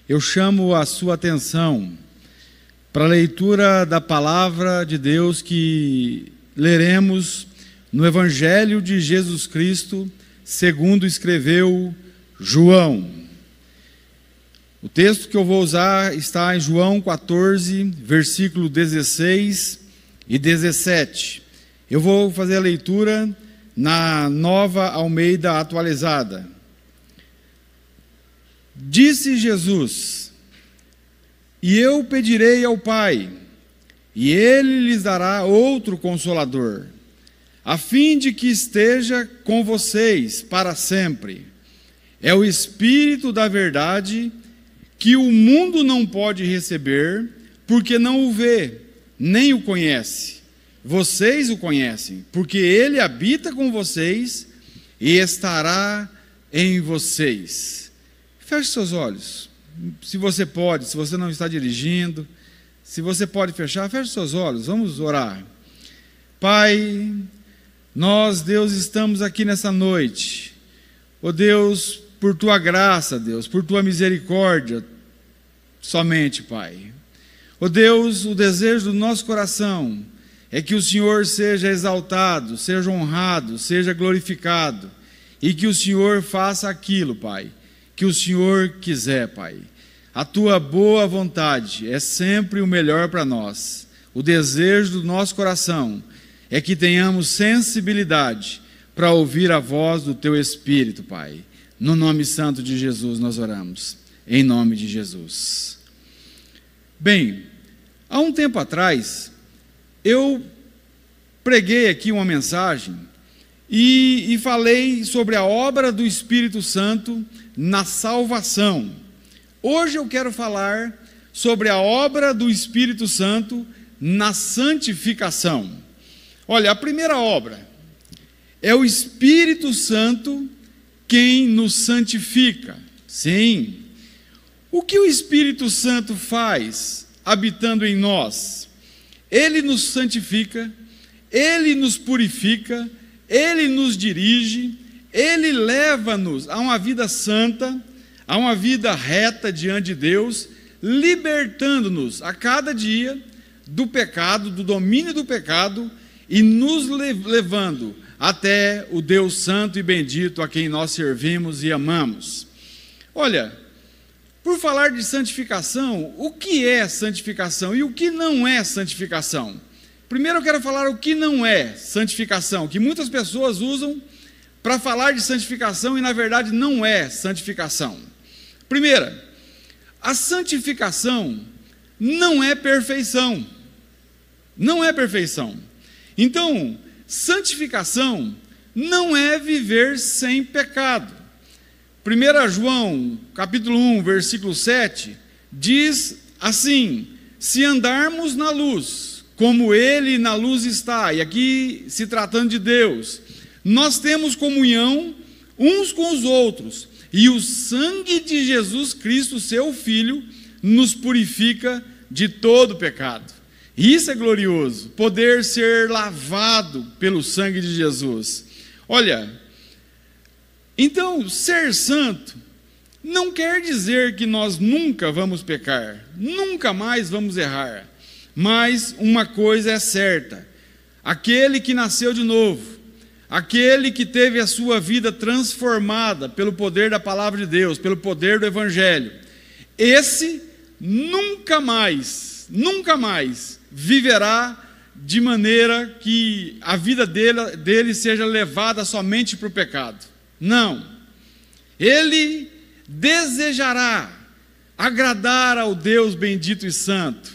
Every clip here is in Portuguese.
eu chamo a sua atenção para a leitura da palavra de Deus que leremos no Evangelho de Jesus Cristo, segundo escreveu João. O texto que eu vou usar está em João 14, versículo 16 e 17. Eu vou fazer a leitura na Nova Almeida Atualizada. Disse Jesus: e eu pedirei ao Pai, e Ele lhes dará outro Consolador, a fim de que esteja com vocês para sempre. É o Espírito da verdade, que o mundo não pode receber, porque não o vê, nem o conhece. Vocês o conhecem, porque Ele habita com vocês e estará em vocês. Feche seus olhos. Se você pode, se você não está dirigindo, se você pode fechar, feche seus olhos, vamos orar. Pai, nós, Deus, estamos aqui nessa noite, ó Deus, por Tua graça, Deus, por Tua misericórdia, somente, Pai. Ó Deus, o desejo do nosso coração é que o Senhor seja exaltado, seja honrado, seja glorificado, e que o Senhor faça aquilo, Pai, que o Senhor quiser, Pai. A Tua boa vontade é sempre o melhor para nós. O desejo do nosso coração é que tenhamos sensibilidade para ouvir a voz do Teu Espírito, Pai. No nome santo de Jesus nós oramos. Em nome de Jesus. Bem, há um tempo atrás, eu preguei aqui uma mensagem e falei sobre a obra do Espírito Santo na salvação. Hoje eu quero falar sobre a obra do Espírito Santo na santificação. Olha, a primeira obra é o Espírito Santo quem nos santifica. Sim. O que o Espírito Santo faz habitando em nós? Ele nos santifica, Ele nos purifica, Ele nos dirige, Ele leva-nos a uma vida santa, a uma vida reta diante de Deus, libertando-nos a cada dia do pecado, do domínio do pecado, e nos levando até o Deus santo e bendito a quem nós servimos e amamos. Olha, por falar de santificação, o que é santificação e o que não é santificação? Primeiro eu quero falar o que não é santificação, que muitas pessoas usam para falar de santificação e na verdade não é santificação. Primeira, a santificação não é perfeição. Não é perfeição. Então, santificação não é viver sem pecado. 1 João, capítulo 1, versículo 7, diz assim: se andarmos na luz, como Ele na luz está, e aqui se tratando de Deus, nós temos comunhão uns com os outros, e o sangue de Jesus Cristo, seu Filho, nos purifica de todo pecado. Isso é glorioso, poder ser lavado pelo sangue de Jesus. Olha, então ser santo não quer dizer que nós nunca vamos pecar, nunca mais vamos errar, mas uma coisa é certa: aquele que nasceu de novo, aquele que teve a sua vida transformada pelo poder da palavra de Deus, pelo poder do Evangelho, esse nunca mais viverá de maneira que a vida dele seja levada somente para o pecado. Não. Ele desejará agradar ao Deus bendito e santo.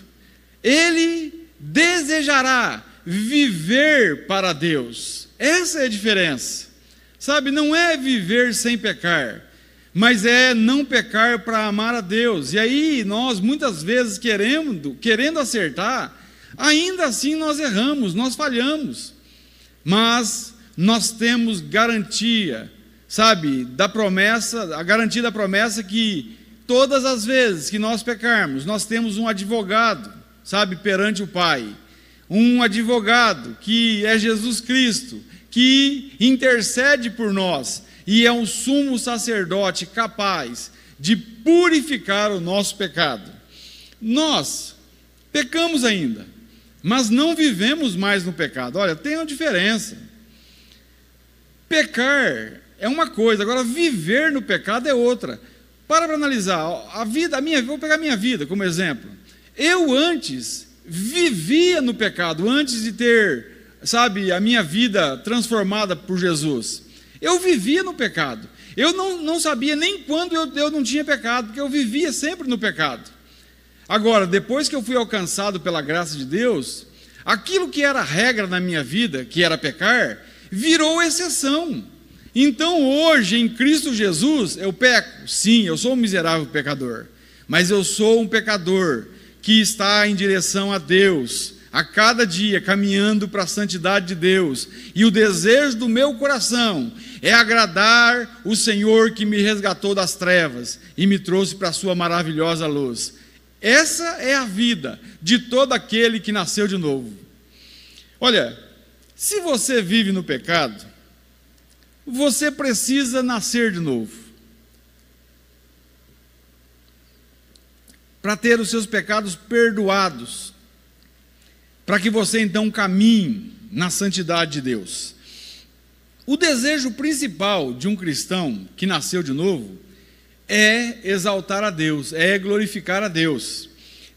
Ele desejará viver para Deus. Essa é a diferença. Sabe, não é viver sem pecar, mas é não pecar para amar a Deus. E aí nós muitas vezes querendo acertar, ainda assim nós erramos, nós falhamos. Mas nós temos garantia, sabe, da promessa, a garantia da promessa que todas as vezes que nós pecarmos, nós temos um advogado, sabe, perante o Pai. Um advogado que é Jesus Cristo, que intercede por nós e é um sumo sacerdote capaz de purificar o nosso pecado. Nós pecamos ainda, mas não vivemos mais no pecado. Olha, tem uma diferença. Pecar é uma coisa, agora viver no pecado é outra. Para analisar, vou pegar a minha vida como exemplo. Eu antes vivia no pecado, antes de ter, a minha vida transformada por Jesus. Eu vivia no pecado. Eu não sabia nem quando eu não tinha pecado, porque eu vivia sempre no pecado. Agora, depois que eu fui alcançado pela graça de Deus, aquilo que era regra na minha vida, que era pecar, virou exceção. Então hoje, em Cristo Jesus, eu peco. Sim, eu sou um miserável pecador, mas eu sou um pecador que está em direção a Deus, a cada dia caminhando para a santidade de Deus, e o desejo do meu coração é agradar o Senhor que me resgatou das trevas e me trouxe para a sua maravilhosa luz. Essa é a vida de todo aquele que nasceu de novo. Olha, se você vive no pecado, você precisa nascer de novo, para ter os seus pecados perdoados, para que você então caminhe na santidade de Deus. O desejo principal de um cristão que nasceu de novo é exaltar a Deus, é glorificar a Deus.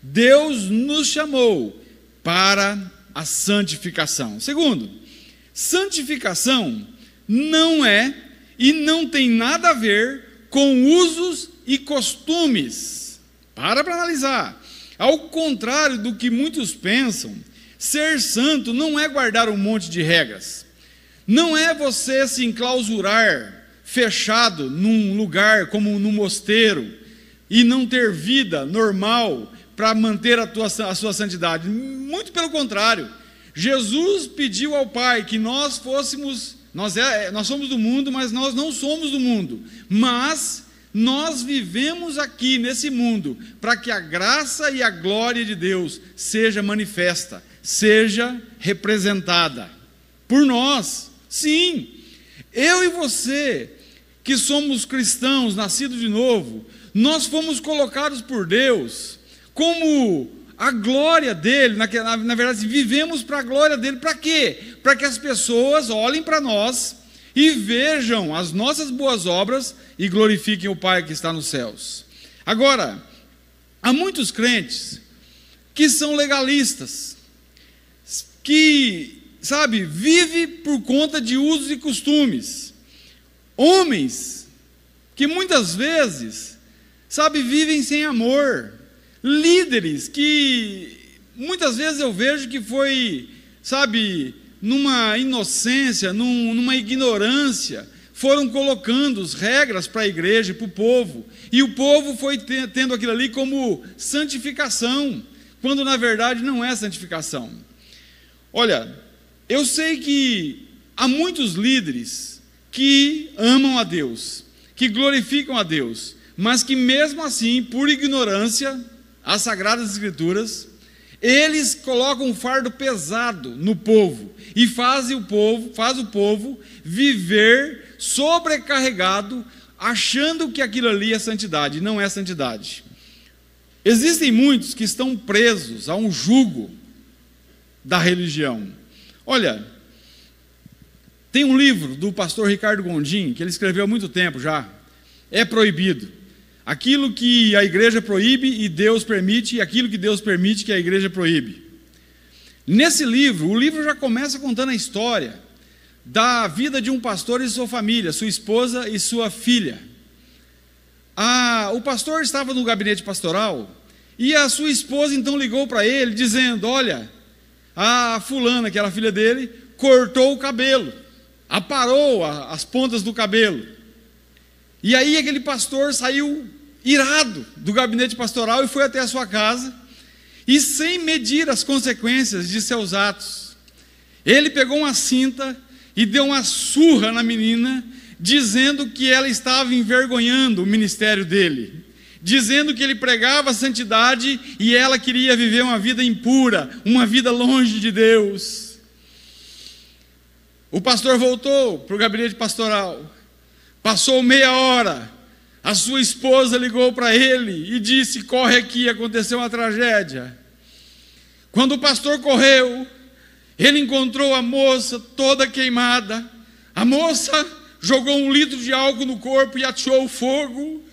Deus nos chamou para a santificação. Segundo, santificação não é e não tem nada a ver com usos e costumes. Para analisar. Ao contrário do que muitos pensam, ser santo não é guardar um monte de regras. Não é você se enclausurar fechado num lugar como num mosteiro e não ter vida normal para manter a sua santidade. Muito pelo contrário. Jesus pediu ao Pai que nós somos do mundo, mas nós não somos do mundo. Mas nós vivemos aqui nesse mundo para que a graça e a glória de Deus seja manifesta, seja representada por nós. Sim, eu e você, que somos cristãos, nascidos de novo, nós fomos colocados por Deus como a glória dele. Na verdade, vivemos para a glória dele. Para quê? Para que as pessoas olhem para nós e vejam as nossas boas obras e glorifiquem o Pai que está nos céus. Agora, há muitos crentes que são legalistas, que, vive por conta de usos e costumes. Homens que muitas vezes, vivem sem amor. Líderes que muitas vezes eu vejo que foi, numa inocência, numa ignorância, foram colocando as regras para a igreja, para o povo, e o povo foi tendo aquilo ali como santificação, quando na verdade não é santificação. Olha, eu sei que há muitos líderes que amam a Deus, que glorificam a Deus, mas que mesmo assim, por ignorância às Sagradas Escrituras, eles colocam um fardo pesado no povo e faz o povo viver sobrecarregado, achando que aquilo ali é santidade, e não é santidade. Existem muitos que estão presos a um jugo da religião. Olha, tem um livro do pastor Ricardo Gondim, que ele escreveu há muito tempo já, É Proibido. Aquilo que a igreja proíbe e Deus permite, e aquilo que Deus permite que a igreja proíbe. Nesse livro, o livro já começa contando a história da vida de um pastor e sua família, sua esposa e sua filha. O pastor estava no gabinete pastoral e a sua esposa então ligou para ele dizendo: olha, a fulana, que era a filha dele, cortou o cabelo, aparou as pontas do cabelo. E aí aquele pastor saiu irado do gabinete pastoral e foi até a sua casa, e sem medir as consequências de seus atos, ele pegou uma cinta e deu uma surra na menina, dizendo que ela estava envergonhando o ministério dele, dizendo que ele pregava a santidade e ela queria viver uma vida impura, uma vida longe de Deus. O pastor voltou para o gabinete pastoral, passou meia hora, a sua esposa ligou para ele e disse: corre aqui, aconteceu uma tragédia. Quando o pastor correu, ele encontrou a moça toda queimada. A moça jogou 1 litro de álcool no corpo e ateou o fogo,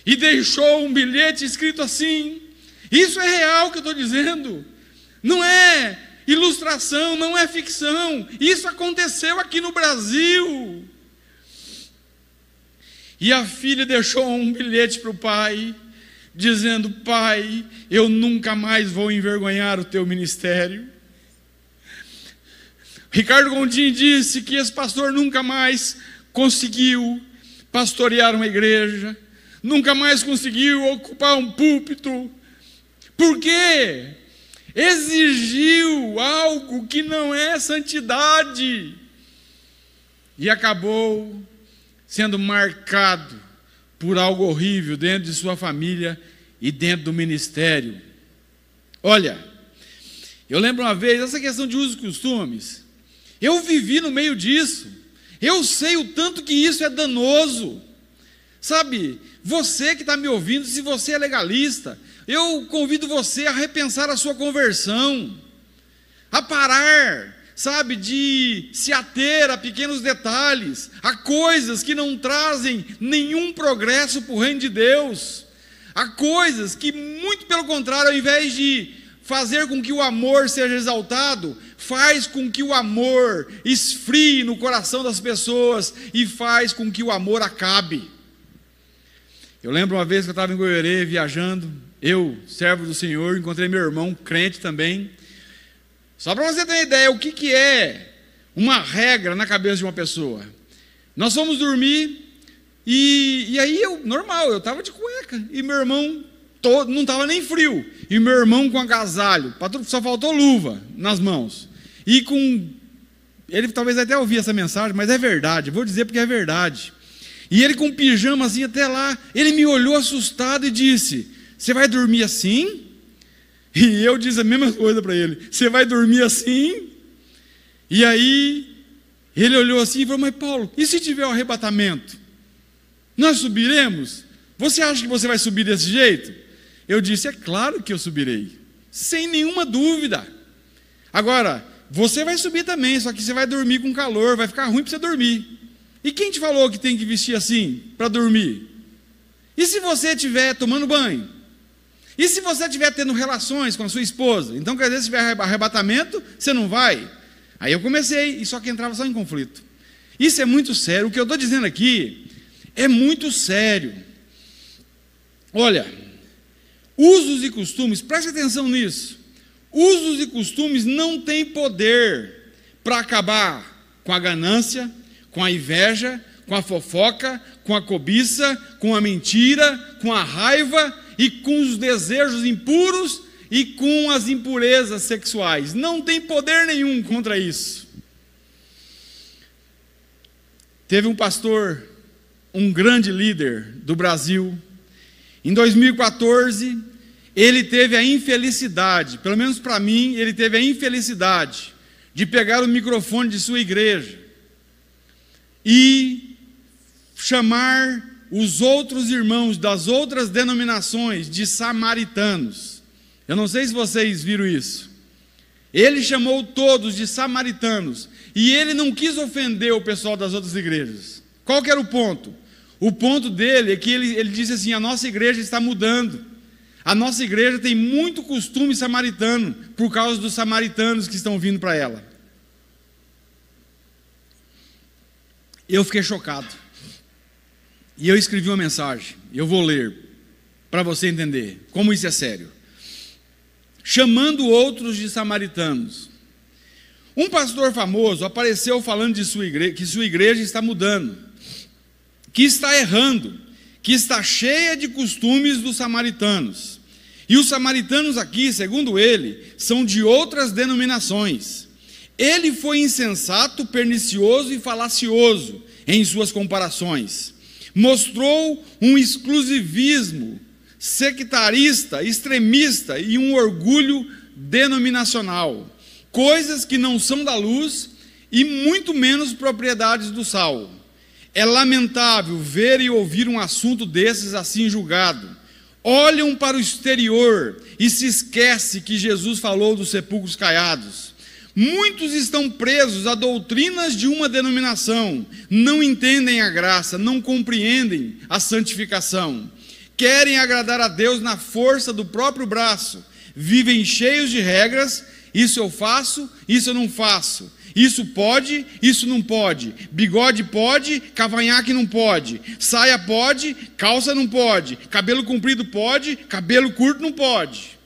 e deixou um bilhete escrito assim. Isso é real que eu estou dizendo, não é ilustração, não é ficção, isso aconteceu aqui no Brasil. E a filha deixou um bilhete para o pai, dizendo: pai, eu nunca mais vou envergonhar o teu ministério. Ricardo Gondim disse que esse pastor nunca mais conseguiu pastorear uma igreja, nunca mais conseguiu ocupar um púlpito. Por quê? Exigiu algo que não é santidade, e acabou sendo marcado por algo horrível dentro de sua família e dentro do ministério. Olha, eu lembro uma vez, essa questão de usos e costumes, eu vivi no meio disso, eu sei o tanto que isso é danoso. Sabe, você que está me ouvindo, se você é legalista, eu convido você a repensar a sua conversão, a parar, sabe, de se ater a pequenos detalhes, a coisas que não trazem nenhum progresso para o reino de Deus, a coisas que, muito pelo contrário, ao invés de fazer com que o amor seja exaltado, faz com que o amor esfrie no coração das pessoas e faz com que o amor acabe. Eu lembro uma vez que eu estava em Goiorê viajando, eu, servo do Senhor, encontrei meu irmão, crente também. Só para você ter uma ideia, o que é uma regra na cabeça de uma pessoa. Nós fomos dormir e aí eu estava de cueca, e meu irmão não estava nem frio, e meu irmão com agasalho, só faltou luva nas mãos, e ele talvez até ouvir essa mensagem, mas é verdade, vou dizer porque é verdade. E ele com pijama assim até lá, ele me olhou assustado e disse: você vai dormir assim? E eu disse a mesma coisa para ele: você vai dormir assim? E aí ele olhou assim e falou: mas Paulo, e se tiver o arrebatamento? Nós subiremos? Você acha que você vai subir desse jeito? Eu disse: é claro que eu subirei, sem nenhuma dúvida. Agora, você vai subir também, só que você vai dormir com calor, vai ficar ruim para você dormir. E quem te falou que tem que vestir assim para dormir? E se você estiver tomando banho? E se você estiver tendo relações com a sua esposa? Então, quer dizer, se tiver arrebatamento, você não vai? Aí eu comecei, e só que entrava só em conflito. Isso é muito sério, o que eu estou dizendo aqui é muito sério. Olha, usos e costumes, preste atenção nisso. Usos e costumes não têm poder para acabar com a ganância, com a inveja, com a fofoca, com a cobiça, com a mentira, com a raiva e com os desejos impuros e com as impurezas sexuais. Não tem poder nenhum contra isso. Teve um pastor, um grande líder do Brasil. Em 2014, ele teve a infelicidade, pelo menos para mim, ele teve a infelicidade de pegar o microfone de sua igreja e chamar os outros irmãos das outras denominações de samaritanos. Eu não sei se vocês viram isso. Ele chamou todos de samaritanos, e ele não quis ofender o pessoal das outras igrejas. Qual que era o ponto? O ponto dele é que ele disse assim: a nossa igreja está mudando. A nossa igreja tem muito costume samaritano, por causa dos samaritanos que estão vindo para ela. Eu fiquei chocado. E eu escrevi uma mensagem, eu vou ler, para você entender como isso é sério. Chamando outros de samaritanos. Um pastor famoso apareceu falando de sua igreja, que sua igreja está mudando, que está errando, que está cheia de costumes dos samaritanos. E os samaritanos aqui, segundo ele, são de outras denominações. Ele foi insensato, pernicioso e falacioso em suas comparações. Mostrou um exclusivismo sectarista, extremista e um orgulho denominacional. Coisas que não são da luz e muito menos propriedades do sal. É lamentável ver e ouvir um assunto desses assim julgado. Olham para o exterior e se esquece que Jesus falou dos sepulcros caiados. Muitos estão presos a doutrinas de uma denominação, não entendem a graça, não compreendem a santificação. Querem agradar a Deus na força do próprio braço, vivem cheios de regras, isso eu faço, isso eu não faço. Isso pode, isso não pode. Bigode pode, cavanhaque não pode. Saia pode, calça não pode. Cabelo comprido pode, cabelo curto não pode.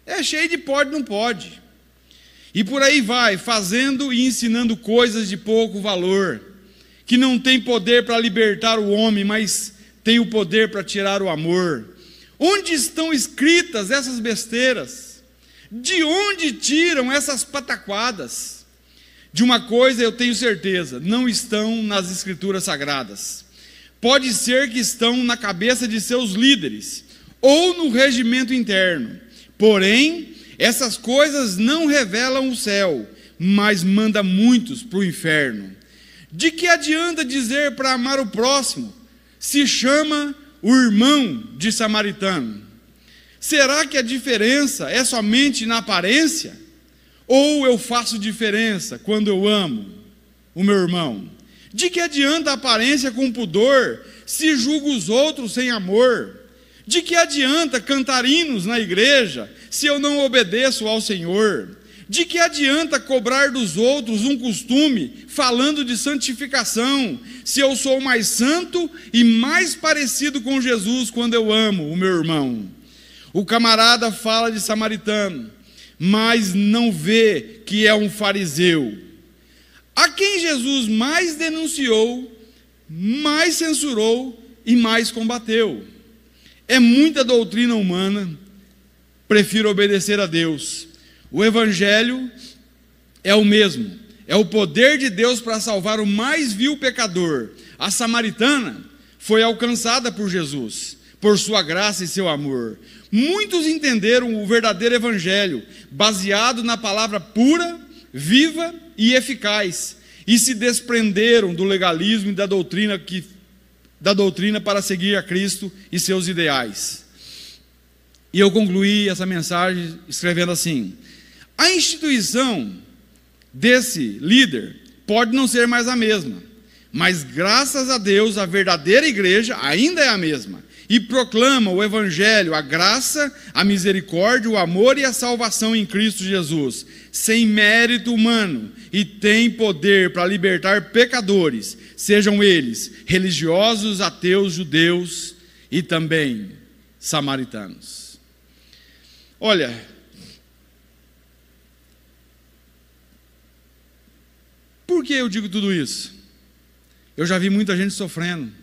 É cheio de pode, não pode. E por aí vai, fazendo e ensinando coisas de pouco valor, que não tem poder para libertar o homem, mas tem o poder para tirar o amor. Onde estão escritas essas besteiras? De onde tiram essas pataquadas? De uma coisa eu tenho certeza, não estão nas escrituras sagradas. Pode ser que estão na cabeça de seus líderes, ou no regimento interno. Porém, essas coisas não revelam o céu, mas manda muitos para o inferno. De que adianta dizer para amar o próximo, se chama o irmão de samaritano? Será que a diferença é somente na aparência? Ou eu faço diferença quando eu amo o meu irmão? De que adianta a aparência com pudor, se julgo os outros sem amor? De que adianta cantar hinos na igreja, se eu não obedeço ao Senhor? De que adianta cobrar dos outros um costume, falando de santificação, se eu sou mais santo e mais parecido com Jesus quando eu amo o meu irmão? O camarada fala de samaritano, mas não vê que é um fariseu. A quem Jesus mais denunciou, mais censurou e mais combateu. É muita doutrina humana, prefiro obedecer a Deus. O Evangelho é o mesmo, é o poder de Deus para salvar o mais vil pecador. A samaritana foi alcançada por Jesus, por sua graça e seu amor. Muitos entenderam o verdadeiro Evangelho, baseado na palavra pura, viva e eficaz, e se desprenderam do legalismo e da doutrina para seguir a Cristo e seus ideais. E eu concluí essa mensagem escrevendo assim: a instituição desse líder pode não ser mais a mesma, mas graças a Deus a verdadeira igreja ainda é a mesma, e proclama o Evangelho, a graça, a misericórdia, o amor e a salvação em Cristo Jesus, sem mérito humano, e tem poder para libertar pecadores, sejam eles religiosos, ateus, judeus e também samaritanos. Olha, por que eu digo tudo isso? Eu já vi muita gente sofrendo,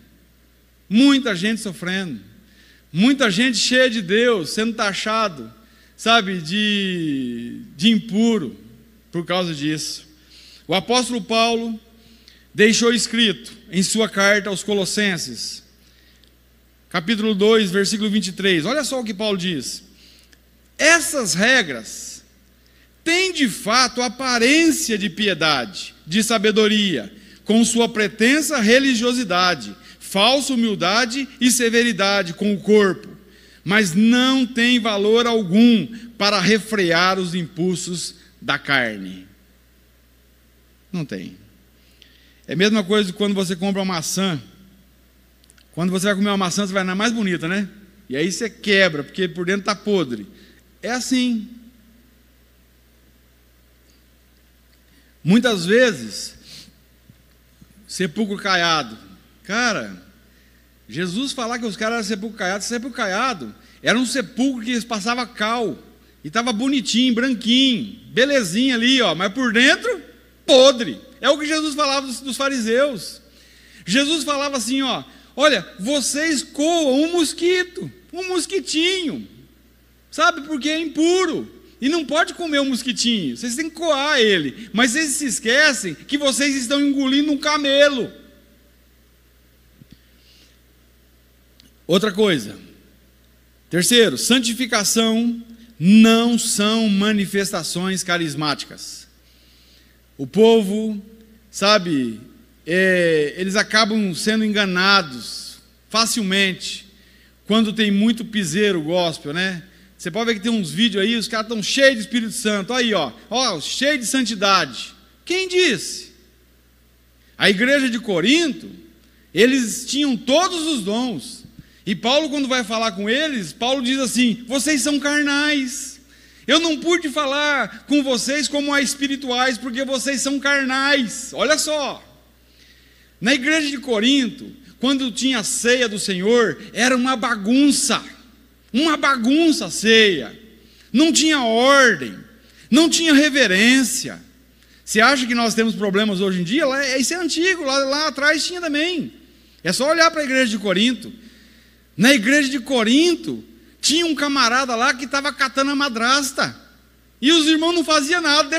muita gente cheia de Deus, sendo taxado, sabe, de impuro por causa disso. O apóstolo Paulo deixou escrito em sua carta aos Colossenses, capítulo 2, versículo 23, olha só o que Paulo diz: essas regras têm de fato aparência de piedade, de sabedoria, com sua pretensa religiosidade, falsa humildade e severidade com o corpo, mas não tem valor algum para refrear os impulsos da carne. Não tem. É a mesma coisa que quando você compra uma maçã. Quando você vai comer uma maçã, você vai na mais bonita, né? E aí você quebra, porque por dentro está podre. É assim. Muitas vezes, sepulcro caiado. Cara, Jesus falar que os caras eram sepulcro caiado era um sepulcro que eles passavam cal, e estava bonitinho, branquinho, belezinha ali, ó, mas por dentro, podre. É o que Jesus falava dos fariseus. Jesus falava assim, ó: olha, vocês coam um mosquito, um mosquitinho, sabe, porque é impuro, e não pode comer um mosquitinho, vocês têm que coar ele, mas vocês se esquecem que vocês estão engolindo um camelo. Outra coisa, terceiro, santificação não são manifestações carismáticas. O povo, sabe, eles acabam sendo enganados facilmente quando tem muito piseiro gospel, né? Você pode ver que tem uns vídeos aí, os caras estão cheios de Espírito Santo, aí ó, cheio de santidade. Quem disse? A igreja de Corinto, eles tinham todos os dons, e Paulo, quando vai falar com eles, Paulo diz assim: vocês são carnais, eu não pude falar com vocês como a espirituais, porque vocês são carnais. Olha só, na igreja de Corinto, quando tinha a ceia do Senhor, era uma bagunça a ceia, não tinha ordem, não tinha reverência. Você acha que nós temos problemas hoje em dia? Isso é antigo, lá atrás tinha também. É só olhar para a igreja de Corinto. Na igreja de Corinto, tinha um camarada lá que estava catando a madrasta, e os irmãos não faziam nada,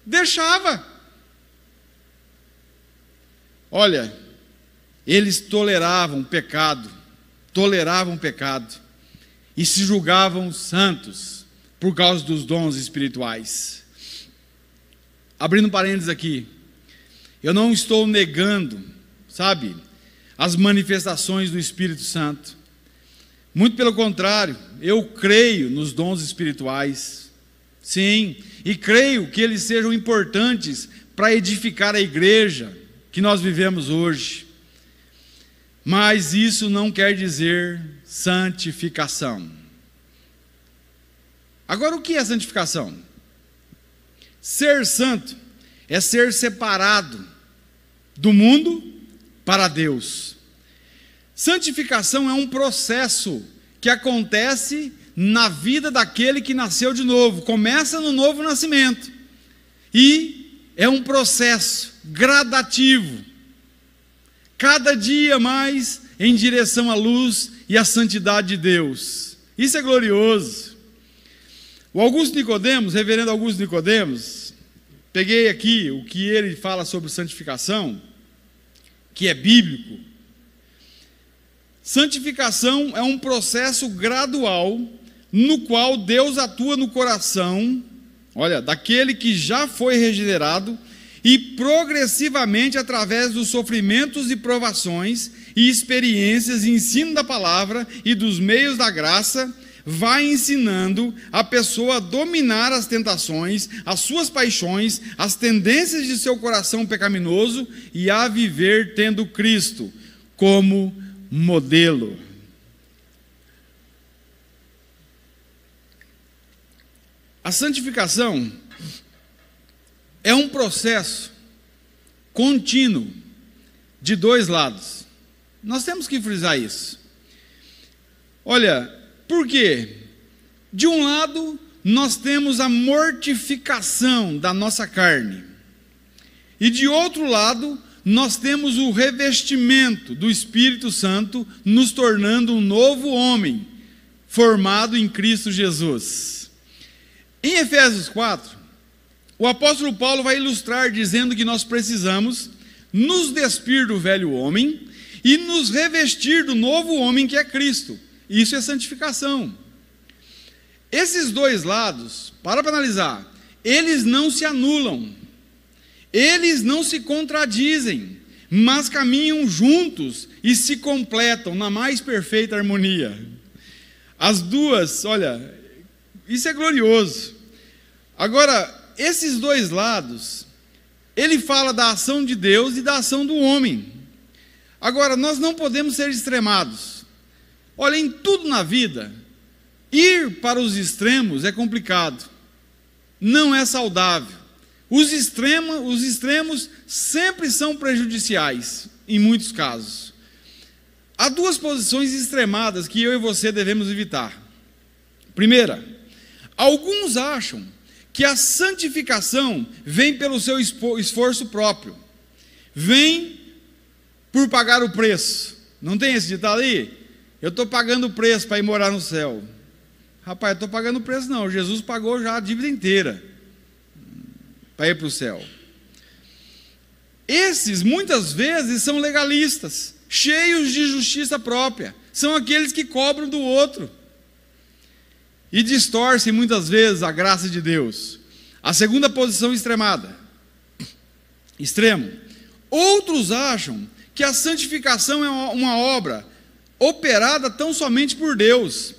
deixava. Olha, eles toleravam pecado, e se julgavam santos, por causa dos dons espirituais. Abrindo parênteses aqui, eu não estou negando, sabe, as manifestações do Espírito Santo. Muito pelo contrário, eu creio nos dons espirituais, sim, e creio que eles sejam importantes para edificar a igreja que nós vivemos hoje. Mas isso não quer dizer santificação. Agora, o que é santificação? Ser santo é ser separado do mundo para Deus. Santificação é um processo que acontece na vida daquele que nasceu de novo, começa no novo nascimento, e é um processo gradativo, cada dia mais em direção à luz e à santidade de Deus. Isso é glorioso. O Augusto Nicodemos, reverendo Augusto Nicodemos, peguei aqui o que ele fala sobre santificação, que é bíblico. Santificação é um processo gradual, no qual Deus atua no coração, olha, daquele que já foi regenerado, e progressivamente, através dos sofrimentos e provações, e experiências e ensino da palavra e dos meios da graça, vai ensinando a pessoa a dominar as tentações, as suas paixões, as tendências de seu coração pecaminoso, e a viver tendo Cristo como modelo. A santificação é um processo contínuo de dois lados. Nós temos que frisar isso. Olha, por quê? De um lado, nós temos a mortificação da nossa carne, e de outro lado, nós temos o revestimento do Espírito Santo, nos tornando um novo homem, formado em Cristo Jesus. Em Efésios 4, o apóstolo Paulo vai ilustrar dizendo que nós precisamos nos despir do velho homem e nos revestir do novo homem que é Cristo. Isso é santificação. Esses dois lados, para analisar, eles não se anulam, eles não se contradizem, mas caminham juntos e se completam na mais perfeita harmonia. As duas, olha, isso é glorioso. Agora, esses dois lados, ele fala da ação de Deus e da ação do homem. Agora, nós não podemos ser extremados. Olha, em tudo na vida, ir para os extremos é complicado, não é saudável. Os extremos sempre são prejudiciais, em muitos casos. Há duas posições extremadas que eu e você devemos evitar. Primeira, alguns acham que a santificação vem pelo seu esforço próprio, vem por pagar o preço. Não tem esse ditado aí? Eu estou pagando o preço para ir morar no céu. Rapaz, eu estou pagando o preço não, Jesus pagou já a dívida inteira para ir para o céu. Esses, muitas vezes, são legalistas, cheios de justiça própria, são aqueles que cobram do outro, e distorcem muitas vezes a graça de Deus. A segunda posição extremo, Outros acham que a santificação é uma obra operada tão somente por Deus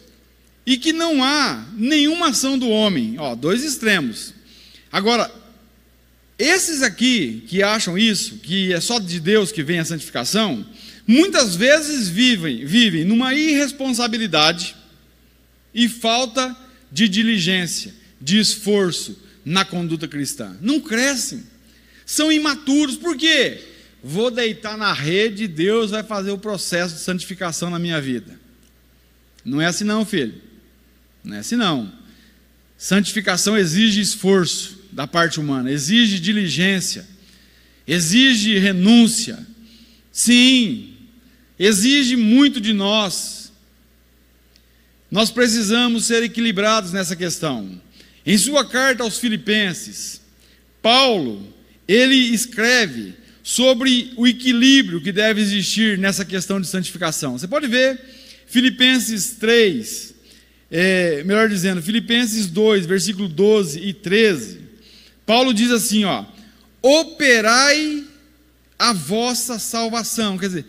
e que não há nenhuma ação do homem. Dois extremos. Agora, esses aqui que acham isso, que é só de Deus que vem a santificação, muitas vezes vivem numa irresponsabilidade e falta de diligência, de esforço na conduta cristã. Não crescem, são imaturos. Por quê? Vou deitar na rede e Deus vai fazer o processo de santificação na minha vida. Não é assim não, filho. Não é assim não. Santificação exige esforço da parte humana, exige diligência, exige renúncia. Sim, exige muito de nós. Nós precisamos ser equilibrados nessa questão. Em sua carta aos Filipenses, Paulo, ele escreve sobre o equilíbrio que deve existir nessa questão de santificação. Você pode ver Filipenses 3, Filipenses 2, versículo 12 e 13. Paulo diz assim, operai a vossa salvação. Quer dizer,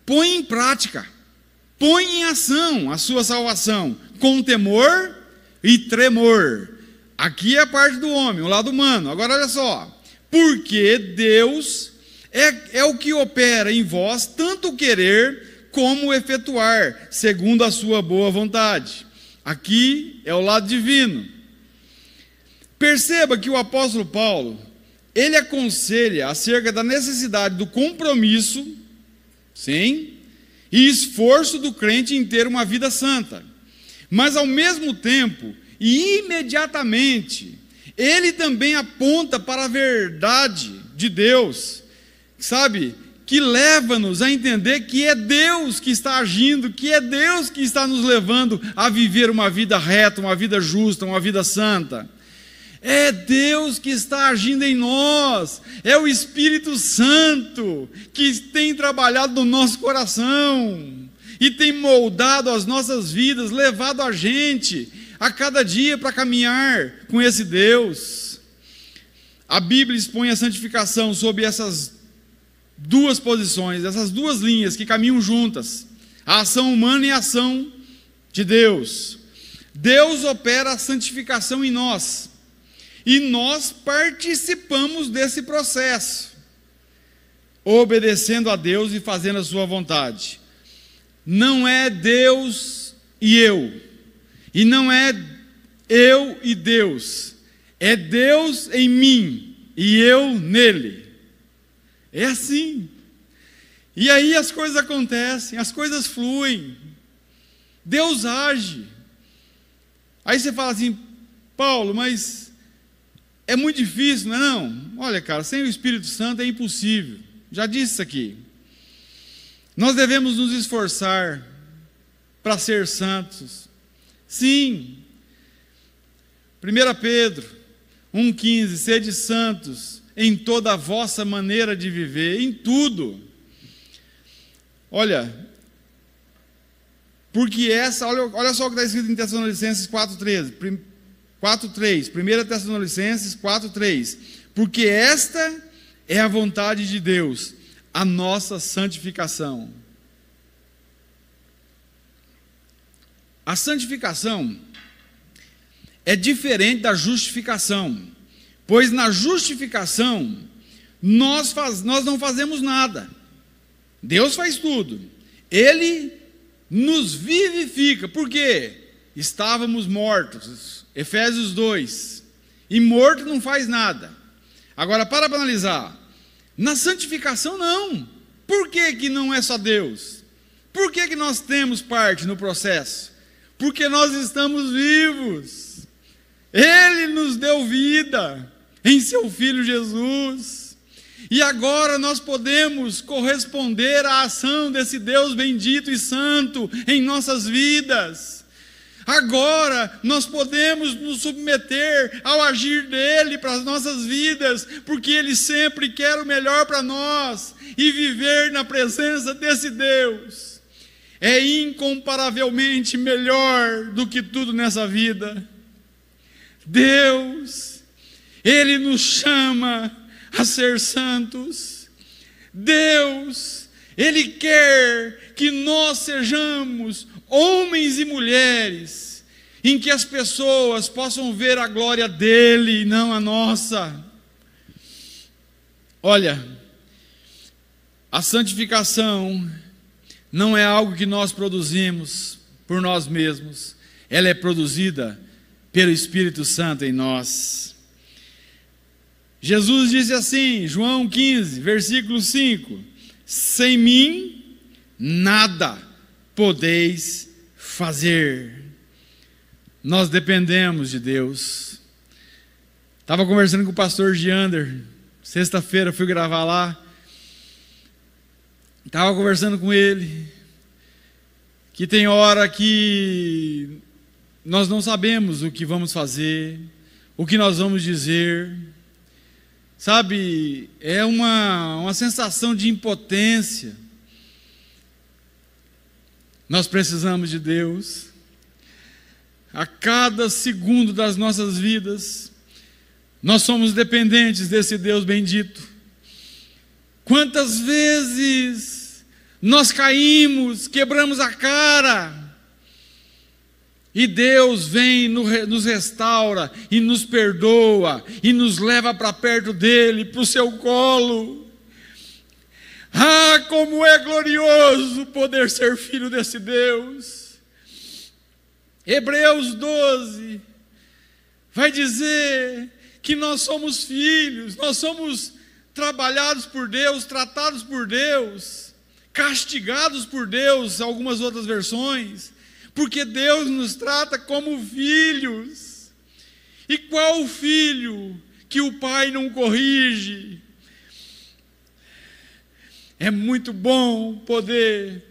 põe em prática, põe em ação a sua salvação, com temor e tremor. Aqui é a parte do homem, o lado humano. Agora olha só, porque Deus é o que opera em vós, tanto o querer como o efetuar, segundo a sua boa vontade. Aqui é o lado divino. Perceba que o apóstolo Paulo, ele aconselha acerca da necessidade do compromisso, sim, e esforço do crente em ter uma vida santa. Mas ao mesmo tempo, e imediatamente, ele também aponta para a verdade de Deus, sabe, que leva-nos a entender que é Deus que está agindo, que é Deus que está nos levando a viver uma vida reta, uma vida justa, uma vida santa. É Deus que está agindo em nós, é o Espírito Santo que tem trabalhado no nosso coração e tem moldado as nossas vidas, levado a gente a cada dia para caminhar com esse Deus. A Bíblia expõe a santificação sob essas duas posições, essas duas linhas que caminham juntas, a ação humana e a ação de Deus. Deus opera a santificação em nós, e nós participamos desse processo, obedecendo a Deus e fazendo a sua vontade. Não é Deus e eu, e não é eu e Deus, é Deus em mim e eu nele. É assim. E aí as coisas acontecem, as coisas fluem, Deus age. Aí você fala assim, Paulo, mas é muito difícil, não é não? Olha, cara, sem o Espírito Santo é impossível. Já disse isso aqui. Nós devemos nos esforçar para ser santos. Sim. 1 Pedro 1,15, sede santos em toda a vossa maneira de viver, em tudo. Olha, porque olha só o que está escrito em Tessalonicenses 4,13. 4,3, 1 Tessalonicenses 4,3, porque esta é a vontade de Deus, a nossa santificação. A santificação é diferente da justificação, pois na justificação nós não fazemos nada, Deus faz tudo, Ele nos vivifica, por quê? Estávamos mortos, Efésios 2, e morto não faz nada. Agora para analisar, na santificação não. Por que não é só Deus? Por que nós temos parte no processo? Porque nós estamos vivos, Ele nos deu vida em seu Filho Jesus, e agora nós podemos corresponder à ação desse Deus bendito e santo em nossas vidas. Agora nós podemos nos submeter ao agir dele para as nossas vidas, porque ele sempre quer o melhor para nós, e viver na presença desse Deus é incomparavelmente melhor do que tudo nessa vida. Deus, Ele nos chama a ser santos, Deus, Ele quer que nós sejamos homens e mulheres em que as pessoas possam ver a glória dEle e não a nossa. Olha, a santificação não é algo que nós produzimos por nós mesmos, ela é produzida pelo Espírito Santo em nós. Jesus disse assim, João 15, versículo 5: sem mim nada podeis fazer. Nós dependemos de Deus. Estava conversando com o pastor Giander, sexta-feira fui gravar lá. Estava conversando com ele, que tem hora que nós não sabemos o que vamos fazer, o que nós vamos dizer. Sabe, é uma sensação de impotência. Nós precisamos de Deus. A cada segundo das nossas vidas, nós somos dependentes desse Deus bendito. Quantas vezes nós caímos, quebramos a cara, e Deus vem, nos restaura e nos perdoa e nos leva para perto dEle, para o seu colo. Ah, como é glorioso poder ser filho desse Deus. Hebreus 12 vai dizer que nós somos filhos, nós somos trabalhados por Deus, tratados por Deus, castigados por Deus, algumas outras versões, porque Deus nos trata como filhos. E qual filho que o pai não corrige? É muito bom poder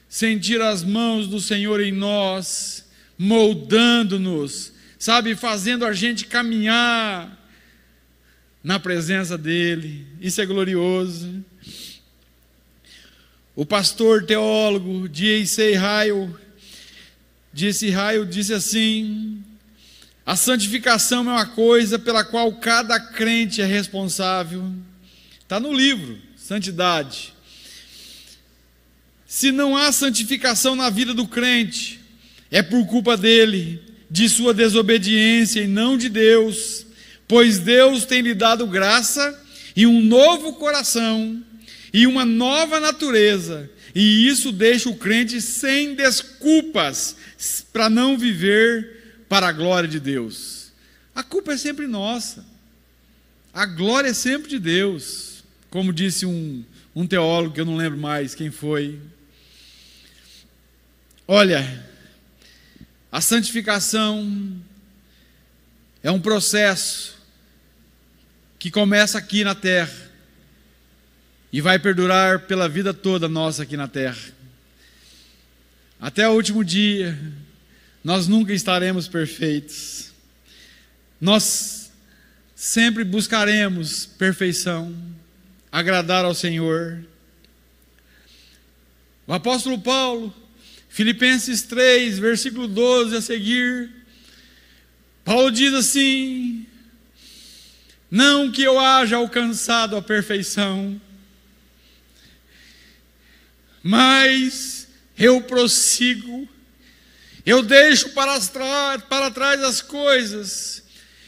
sentir as mãos do Senhor em nós, moldando-nos, sabe, fazendo a gente caminhar na presença dEle. Isso é glorioso. O pastor teólogo D.A. Ryle disse assim: a santificação é uma coisa pela qual cada crente é responsável. Está no livro, Santidade. Se não há santificação na vida do crente, é por culpa dele, de sua desobediência e não de Deus, pois Deus tem lhe dado graça e um novo coração e uma nova natureza, e isso deixa o crente sem desculpas para não viver para a glória de Deus. A culpa é sempre nossa, a glória é sempre de Deus, como disse um teólogo, que eu não lembro mais quem foi. Olha, a santificação é um processo que começa aqui na terra e vai perdurar pela vida toda nossa aqui na terra. Até o último dia, nós nunca estaremos perfeitos. Nós sempre buscaremos perfeição, agradar ao Senhor. O apóstolo Paulo, Filipenses 3, versículo 12 a seguir, Paulo diz assim: não que eu haja alcançado a perfeição, mas eu prossigo, eu deixo para trás as coisas,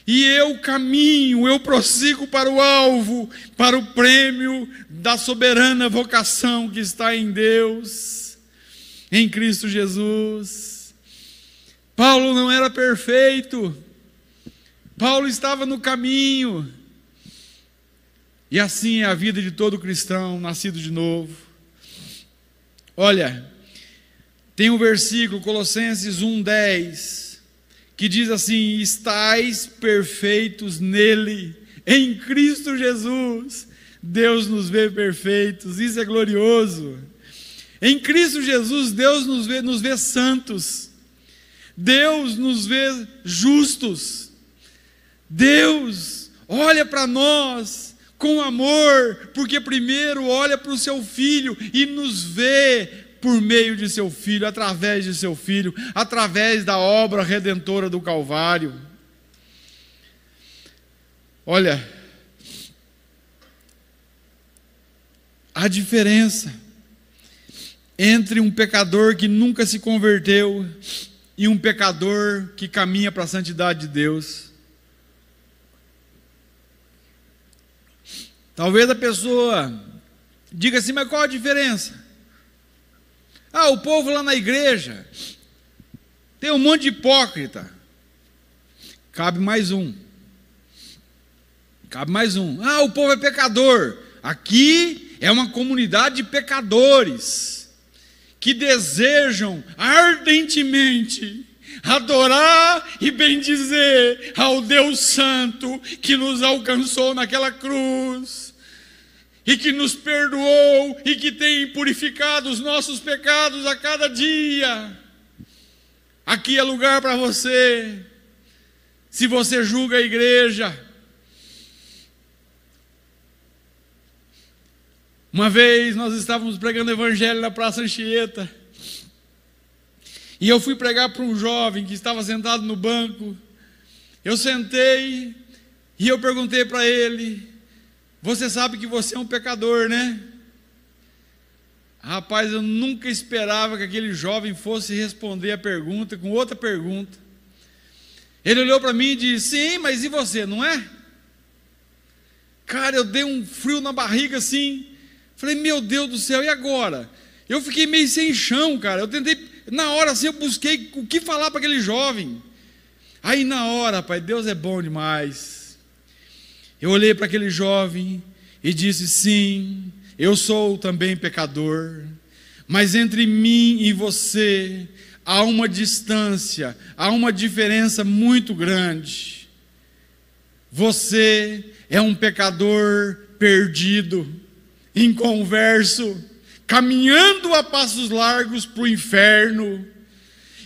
e eu caminho, eu prossigo para o alvo, para o prêmio da soberana vocação que está em Deus, em Cristo Jesus. Paulo não era perfeito, Paulo estava no caminho, e assim é a vida de todo cristão nascido de novo. Olha, tem um versículo, Colossenses 1:10, que diz assim: estais perfeitos nele, em Cristo Jesus. Deus nos vê perfeitos, isso é glorioso. Em Cristo Jesus, Deus nos vê santos, Deus nos vê justos, Deus olha para nós com amor, porque primeiro olha para o seu Filho e nos vê por meio de seu Filho, através de seu Filho, através da obra redentora do Calvário. Olha, a diferença entre um pecador que nunca se converteu e um pecador que caminha para a santidade de Deus. Talvez a pessoa diga assim, mas qual a diferença? O povo lá na igreja tem um monte de hipócrita. Cabe mais um. O povo é pecador. Aqui é uma comunidade de pecadores que desejam ardentemente adorar e bendizer ao Deus Santo que nos alcançou naquela cruz e que nos perdoou e que tem purificado os nossos pecados a cada dia. Aqui é lugar para você. Se você julga a igreja, uma vez nós estávamos pregando o evangelho na Praça Anchieta, e eu fui pregar para um jovem que estava sentado no banco. Eu sentei e eu perguntei para ele, você sabe que você é um pecador, né? Rapaz, eu nunca esperava que aquele jovem fosse responder a pergunta com outra pergunta. Ele olhou para mim e disse, sim, mas e você, não é? Cara, eu dei um frio na barriga assim. Falei, meu Deus do céu, e agora? Eu fiquei meio sem chão, cara. Eu tentei, na hora assim, eu busquei o que falar para aquele jovem. Aí na hora, pai, Deus é bom demais. Eu olhei para aquele jovem e disse, sim, eu sou também pecador, mas entre mim e você há uma distância, há uma diferença muito grande. Você é um pecador perdido, inconverso, caminhando a passos largos para o inferno,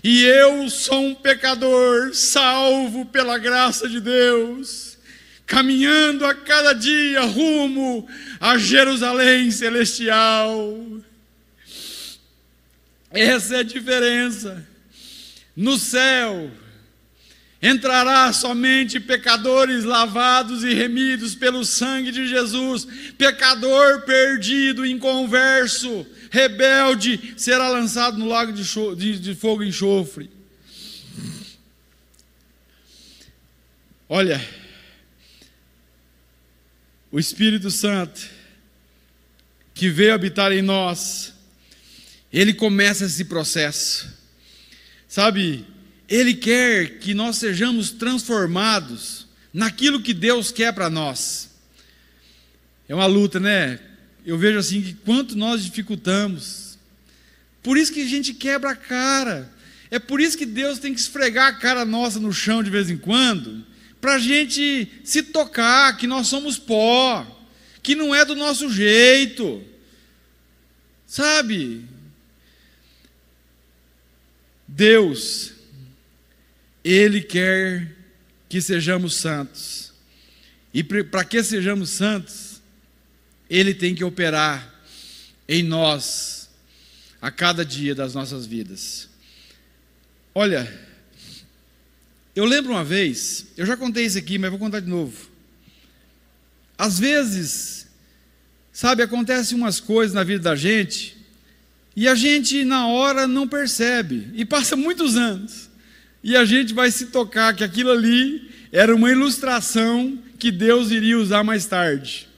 e eu sou um pecador salvo pela graça de Deus, caminhando a cada dia rumo a Jerusalém celestial. Essa é a diferença. No céu entrará somente pecadores lavados e remidos pelo sangue de Jesus. Pecador perdido, inconverso, rebelde, será lançado no lago de fogo e enxofre. Olha, o Espírito Santo que veio habitar em nós, ele começa esse processo, sabe? Ele quer que nós sejamos transformados naquilo que Deus quer para nós. É uma luta, né? Eu vejo assim que quanto nós dificultamos, por isso que a gente quebra a cara, é por isso que Deus tem que esfregar a cara nossa no chão de vez em quando, para a gente se tocar que nós somos pó, que não é do nosso jeito, sabe? Deus, Ele quer que sejamos santos, e para que sejamos santos, Ele tem que operar em nós a cada dia das nossas vidas. Olha, eu lembro uma vez, eu já contei isso aqui, mas vou contar de novo. Às vezes, sabe, acontecem umas coisas na vida da gente, e a gente na hora não percebe, e passa muitos anos, e a gente vai se tocar que aquilo ali era uma ilustração que Deus iria usar mais tarde.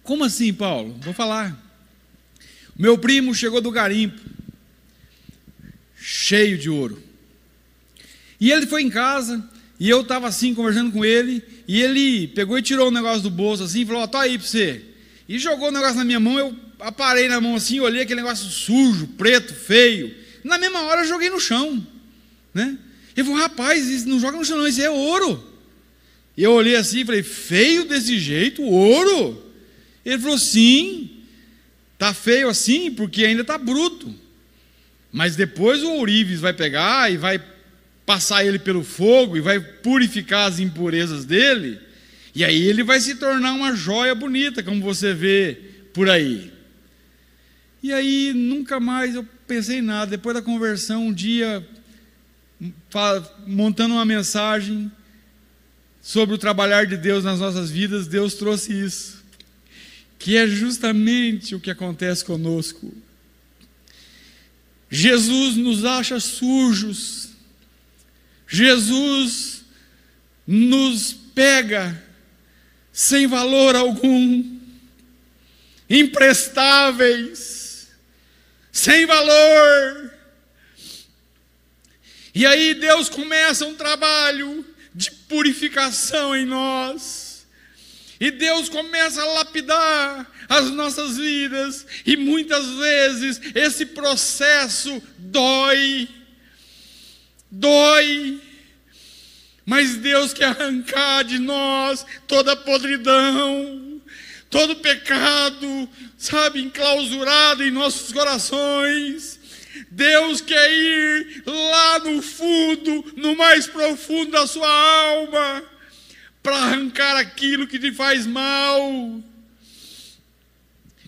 Como assim, Paulo? Vou falar. Meu primo chegou do garimpo, cheio de ouro. E ele foi em casa, e eu estava assim, conversando com ele, e ele pegou e tirou um negócio do bolso assim, e falou, tá aí para você. E jogou o negócio na minha mão, eu aparei na mão assim, olhei aquele negócio sujo, preto, feio. Na mesma hora eu joguei no chão, né? Ele falou, rapaz, isso não joga no chão não, isso é ouro. E eu olhei assim e falei, feio desse jeito, ouro? Ele falou, sim, tá feio assim porque ainda tá bruto. Mas depois o ourives vai pegar e vai passar ele pelo fogo e vai purificar as impurezas dele, e aí ele vai se tornar uma joia bonita, como você vê por aí. E aí nunca mais eu pensei em nada. Depois da conversão, um dia, montando uma mensagem sobre o trabalhar de Deus nas nossas vidas, Deus trouxe isso. que é justamente o que acontece conosco. Jesus nos acha sujos, Jesus nos pega sem valor algum, imprestáveis, sem valor. E aí Deus começa um trabalho de purificação em nós, e Deus começa a lapidar as nossas vidas, e muitas vezes esse processo dói, mas Deus quer arrancar de nós toda a podridão, todo pecado, sabe, enclausurado em nossos corações. Deus quer ir lá no fundo, no mais profundo da sua alma, para arrancar aquilo que te faz mal,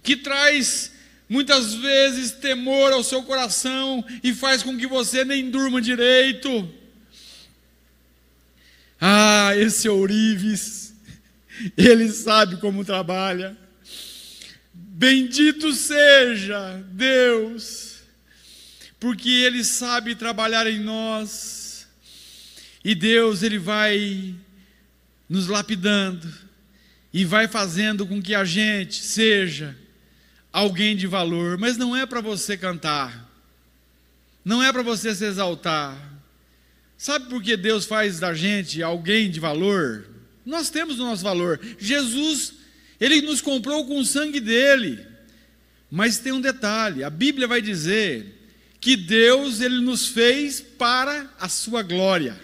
que traz muitas vezes temor ao seu coração e faz com que você nem durma direito. Ah, esse ourives, ele sabe como trabalha. Bendito seja Deus, porque ele sabe trabalhar em nós. E Deus, ele vai nos lapidando e vai fazendo com que a gente seja alguém de valor. Mas não é para você cantar, não é para você se exaltar. Sabe por que Deus faz da gente alguém de valor? Nós temos o nosso valor. Jesus, ele nos comprou com o sangue dele. Mas tem um detalhe, a Bíblia vai dizer que Deus, ele nos fez para a sua glória.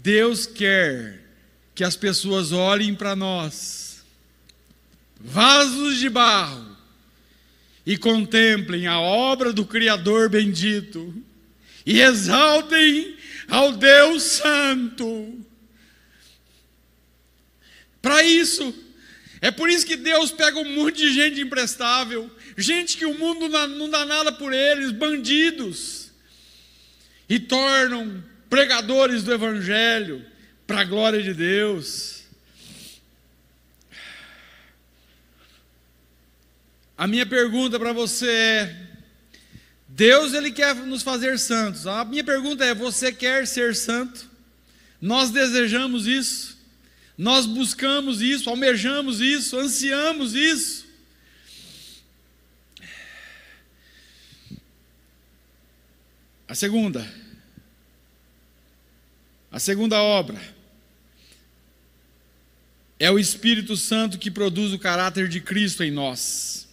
Deus quer que as pessoas olhem para nós, vasos de barro, e contemplem a obra do Criador bendito, e exaltem ao Deus Santo. Para isso, é por isso que Deus pega um monte de gente imprestável, gente que o mundo não dá nada por eles, bandidos, e tornam pregadores do Evangelho, para a glória de Deus. A minha pergunta para você é: Deus, ele quer nos fazer santos. A minha pergunta é: você quer ser santo? Nós desejamos isso, nós buscamos isso, almejamos isso, ansiamos isso. A segunda obra é o Espírito Santo que produz o caráter de Cristo em nós.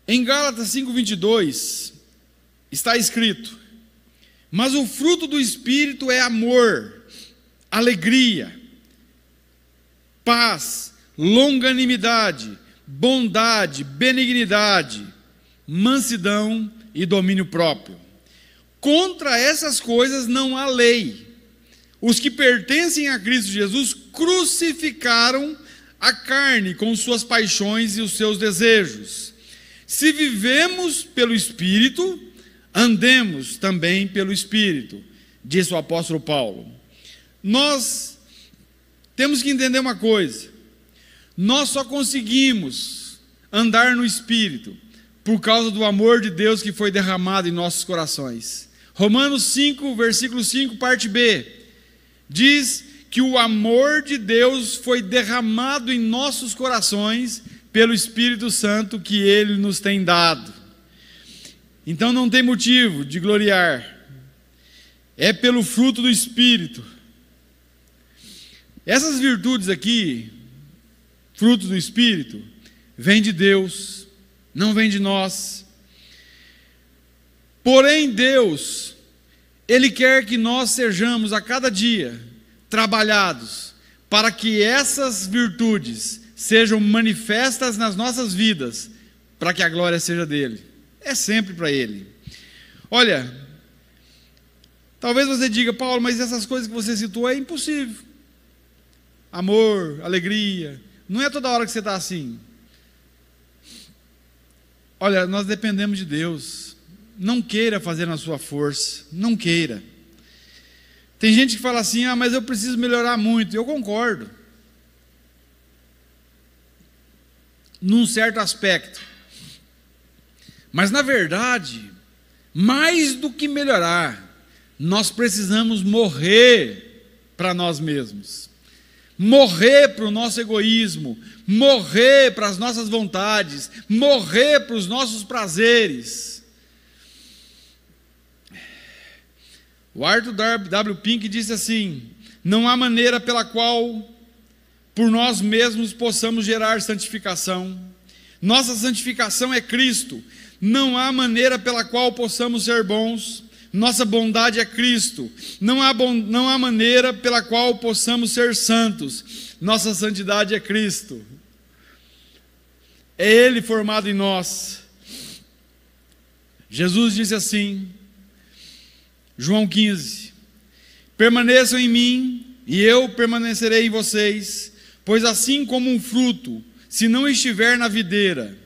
Em Gálatas 5:22 está escrito: mas o fruto do Espírito é amor, alegria, paz, longanimidade, bondade, benignidade, mansidão e domínio próprio. Contra essas coisas não há lei. Os que pertencem a Cristo Jesus crucificaram a carne com suas paixões e os seus desejos. Se vivemos pelo Espírito, andemos também pelo Espírito, disse o apóstolo Paulo. Nós temos que entender uma coisa: nós só conseguimos andar no Espírito por causa do amor de Deus que foi derramado em nossos corações. Romanos 5, versículo 5, parte B, diz que o amor de Deus foi derramado em nossos corações pelo Espírito Santo que Ele nos tem dado. Então não tem motivo de gloriar, é pelo fruto do Espírito. Essas virtudes aqui, frutos do Espírito, vêm de Deus, não vêm de nós. Porém Deus, Ele quer que nós sejamos a cada dia trabalhados para que essas virtudes sejam manifestas nas nossas vidas, para que a glória seja dele. É sempre para Ele. Olha, talvez você diga: Paulo, mas essas coisas que você citou é impossível. Amor, alegria, não é toda hora que você está assim. Olha, nós dependemos de Deus. Não queira fazer na sua força, não queira. Tem gente que fala assim: ah, mas eu preciso melhorar muito. Eu concordo. num certo aspecto. Mas, na verdade, mais do que melhorar, nós precisamos morrer para nós mesmos. Morrer para o nosso egoísmo, morrer para as nossas vontades, morrer para os nossos prazeres. O Arthur W. Pink disse assim: não há maneira pela qual por nós mesmos possamos gerar santificação. Nossa santificação é Cristo. Não há maneira pela qual possamos ser bons. Nossa bondade é Cristo. Não há maneira pela qual possamos ser santos. Nossa santidade é Cristo. É Ele formado em nós. Jesus disse assim, João 15: permaneçam em mim e eu permanecerei em vocês, pois assim como um fruto, se não estiver na videira,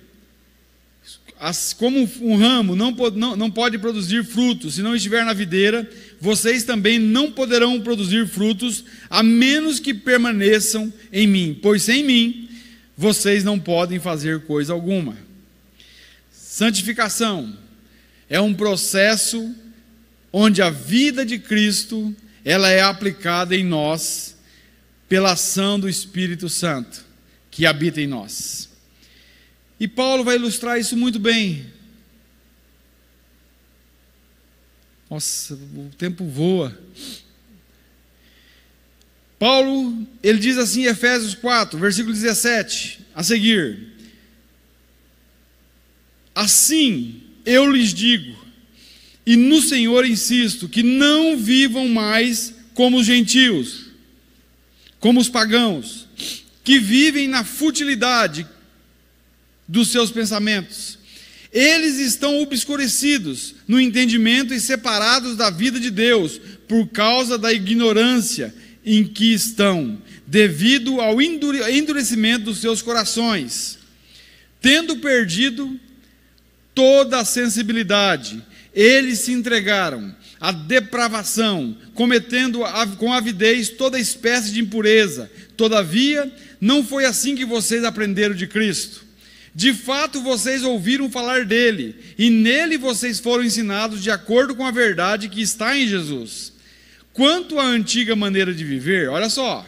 como um ramo não pode produzir frutos se não estiver na videira, vocês também não poderão produzir frutos, a menos que permaneçam em mim, pois sem mim, vocês não podem fazer coisa alguma. Santificação é um processo onde a vida de Cristo, ela é aplicada em nós, pela ação do Espírito Santo, que habita em nós. E Paulo vai ilustrar isso muito bem. Nossa, o tempo voa. Paulo, ele diz assim em Efésios 4, versículo 17, a seguir: assim eu lhes digo, e no Senhor insisto, que não vivam mais como os gentios, como os pagãos, que vivem na futilidade dos seus pensamentos. Eles estão obscurecidos no entendimento e separados da vida de Deus, por causa da ignorância em que estão, devido ao endurecimento dos seus corações. Tendo perdido toda a sensibilidade, eles se entregaram à depravação, cometendo com avidez toda espécie de impureza. Todavia, não foi assim que vocês aprenderam de Cristo. De fato, vocês ouviram falar dele, e nele vocês foram ensinados de acordo com a verdade que está em Jesus. Quanto à antiga maneira de viver, olha só,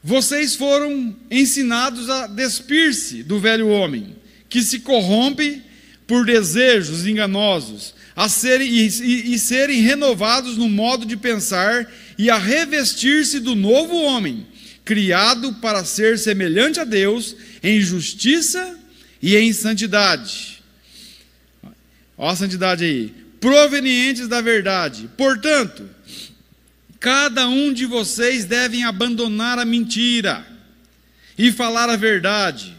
vocês foram ensinados a despir-se do velho homem, que se corrompe por desejos enganosos, serem renovados no modo de pensar, e a revestir-se do novo homem, criado para ser semelhante a Deus em justiça e em santidade. Olha a santidade aí. Provenientes da verdade. Portanto, cada um de vocês deve abandonar a mentira e falar a verdade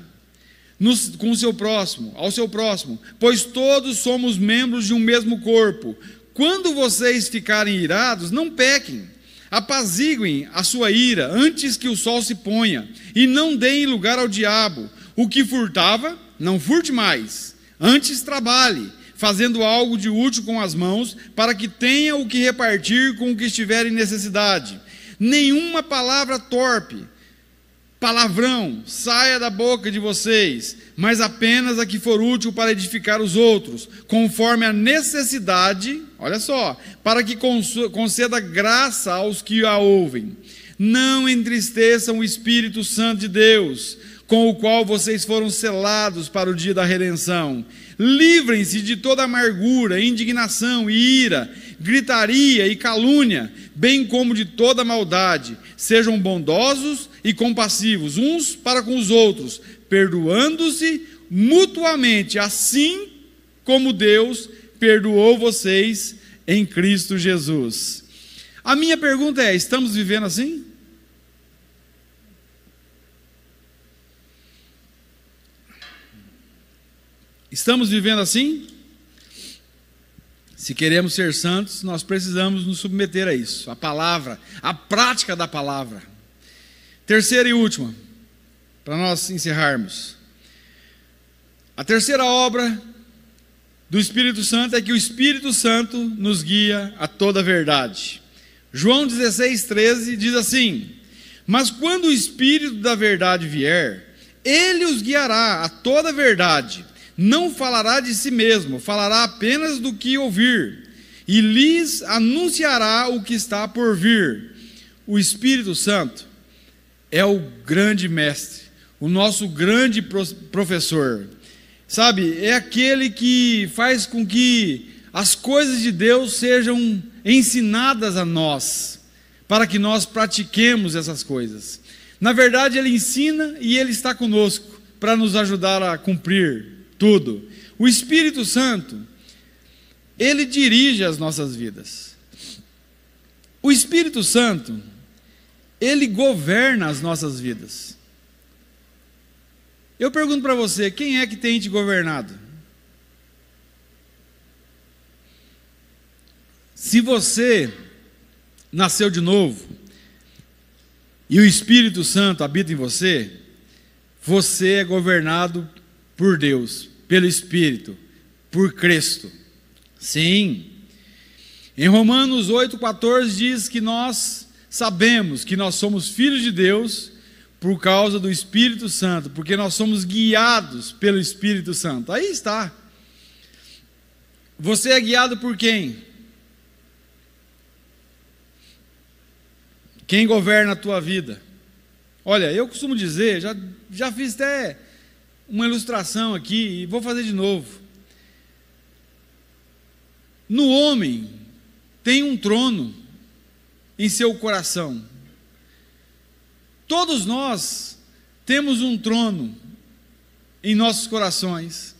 com o seu próximo, ao seu próximo, pois todos somos membros de um mesmo corpo. Quando vocês ficarem irados, não pequem. Apaziguem a sua ira antes que o sol se ponha, e não deem lugar ao diabo. O que furtava, não furte mais. Antes trabalhe, fazendo algo de útil com as mãos, para que tenha o que repartir com o que estiver em necessidade. Nenhuma palavra torpe, palavrão, saia da boca de vocês, mas apenas a que for útil para edificar os outros, conforme a necessidade, olha só, para que conceda graça aos que a ouvem. Não entristeçam o Espírito Santo de Deus, com o qual vocês foram selados para o dia da redenção. Livrem-se de toda amargura, indignação e ira, gritaria e calúnia, bem como de toda maldade. Sejam bondosos e compassivos uns para com os outros, perdoando-se mutuamente, assim como Deus perdoou vocês em Cristo Jesus. A minha pergunta é: estamos vivendo assim? Estamos vivendo assim? Se queremos ser santos, nós precisamos nos submeter a isso, a palavra, a prática da palavra. Terceira e última, para nós encerrarmos. A terceira obra do Espírito Santo é que o Espírito Santo nos guia a toda a verdade. João 16:13 diz assim: mas quando o Espírito da verdade vier, Ele os guiará a toda a verdade. Não falará de si mesmo, falará apenas do que ouvir, e lhes anunciará o que está por vir. O Espírito Santo é o grande mestre, o nosso grande professor. Sabe, é aquele que faz com que as coisas de Deus sejam ensinadas a nós, para que nós pratiquemos essas coisas. Na verdade, Ele ensina e Ele está conosco para nos ajudar a cumprir tudo. O Espírito Santo, Ele dirige as nossas vidas. O Espírito Santo, Ele governa as nossas vidas. Eu pergunto para você, quem é que tem te governado? Se você nasceu de novo e o Espírito Santo habita em você, você é governado por Deus, pelo Espírito, por Cristo. Sim. Em Romanos 8,14 diz que nós sabemos que nós somos filhos de Deus por causa do Espírito Santo, porque nós somos guiados pelo Espírito Santo. Aí está. Você é guiado por quem? Quem governa a tua vida? Olha, eu costumo dizer, já fiz até uma ilustração aqui, e vou fazer de novo. No homem, tem um trono em seu coração. Todos nós temos um trono em nossos corações.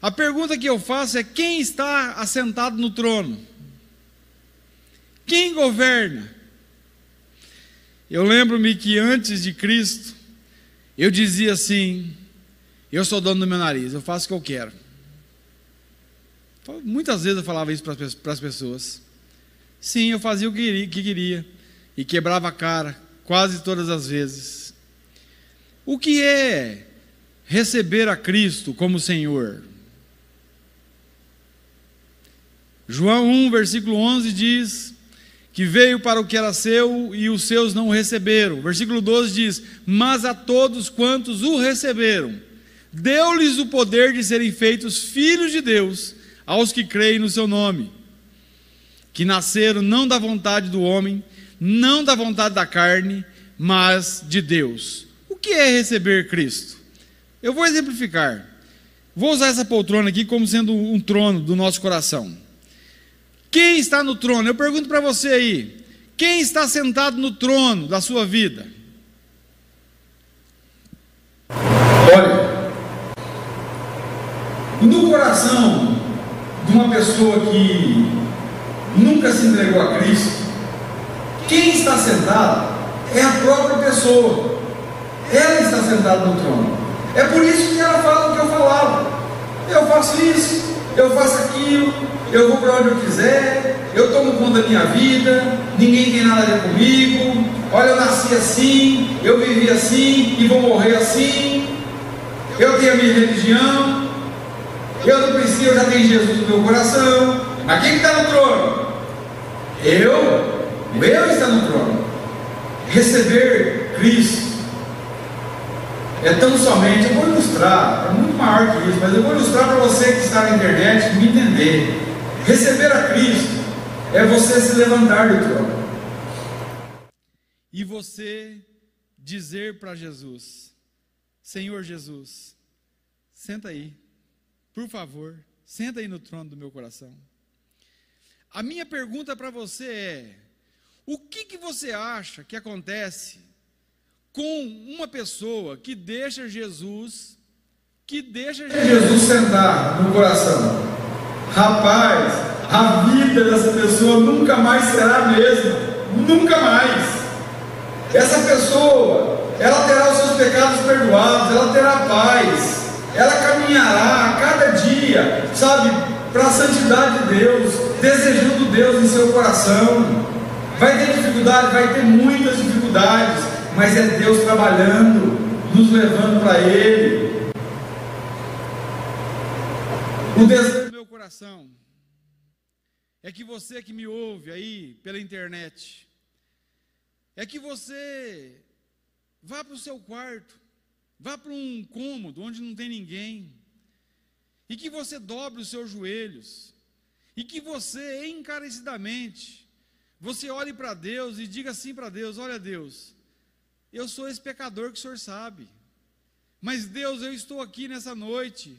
A pergunta que eu faço é: quem está assentado no trono? Quem governa? Eu lembro-me que antes de Cristo, eu dizia assim: eu sou dono do meu nariz, eu faço o que eu quero. Muitas vezes eu falava isso para as pessoas. Sim, eu fazia o que queria e quebrava a cara quase todas as vezes. O que é receber a Cristo como Senhor? João 1, versículo 11 diz que veio para o que era seu e os seus não o receberam. Versículo 12 diz: mas a todos quantos o receberam, deu-lhes o poder de serem feitos filhos de Deus, aos que creem no seu nome, que nasceram não da vontade do homem, não da vontade da carne, mas de Deus. O que é receber Cristo? Eu vou exemplificar. Vou usar essa poltrona aqui como sendo um trono do nosso coração. Quem está no trono? Eu pergunto para você aí, quem está sentado no trono da sua vida? Olha, no coração de uma pessoa que nunca se entregou a Cristo, quem está sentado é a própria pessoa. Ela está sentada no trono. É por isso que ela fala o que eu falava. Eu faço isso, eu faço aquilo, eu vou para onde eu quiser, eu tomo conta da minha vida, ninguém tem nada a ver comigo. Olha, eu nasci assim, eu vivi assim e vou morrer assim. Eu tenho a minha religião, eu no princípio já tenho Jesus no meu coração. Mas quem está no trono? Eu está no trono. Receber Cristo é tão somente, eu vou ilustrar, é muito maior que isso, mas eu vou ilustrar para você que está na internet me entender. Receber a Cristo é você se levantar do trono e você dizer para Jesus: Senhor Jesus, senta aí, por favor, senta aí no trono do meu coração. A minha pergunta para você é: o que você acha que acontece com uma pessoa que deixa Jesus sentar no coração? Rapaz, a vida dessa pessoa nunca mais será a mesma, nunca mais. Essa pessoa, ela terá os seus pecados perdoados, ela terá paz, ela caminhará a cada dia, sabe, para a santidade de Deus, desejando Deus em seu coração. Vai ter dificuldade, vai ter muitas dificuldades, mas é Deus trabalhando, nos levando para Ele. O desejo do meu coração é que você que me ouve aí pela internet, é que você vá para o seu quarto Vá para um cômodo onde não tem ninguém, e que você dobre os seus joelhos, e que você, encarecidamente, você olhe para Deus e diga assim para Deus: olha, Deus, eu sou esse pecador que o Senhor sabe, mas Deus, eu estou aqui nessa noite,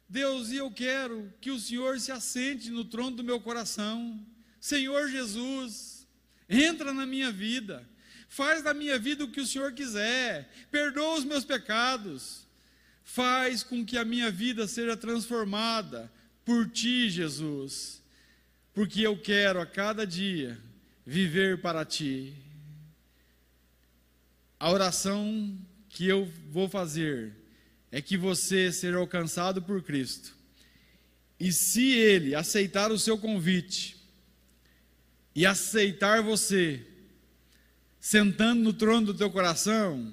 Deus, e eu quero que o Senhor se assente no trono do meu coração. Senhor Jesus, entra na minha vida, faz da minha vida o que o Senhor quiser, perdoa os meus pecados, faz com que a minha vida seja transformada por Ti, Jesus, porque eu quero a cada dia viver para Ti. A oração que eu vou fazer é que você seja alcançado por Cristo, e se Ele aceitar o seu convite, e aceitar você, sentando no trono do teu coração,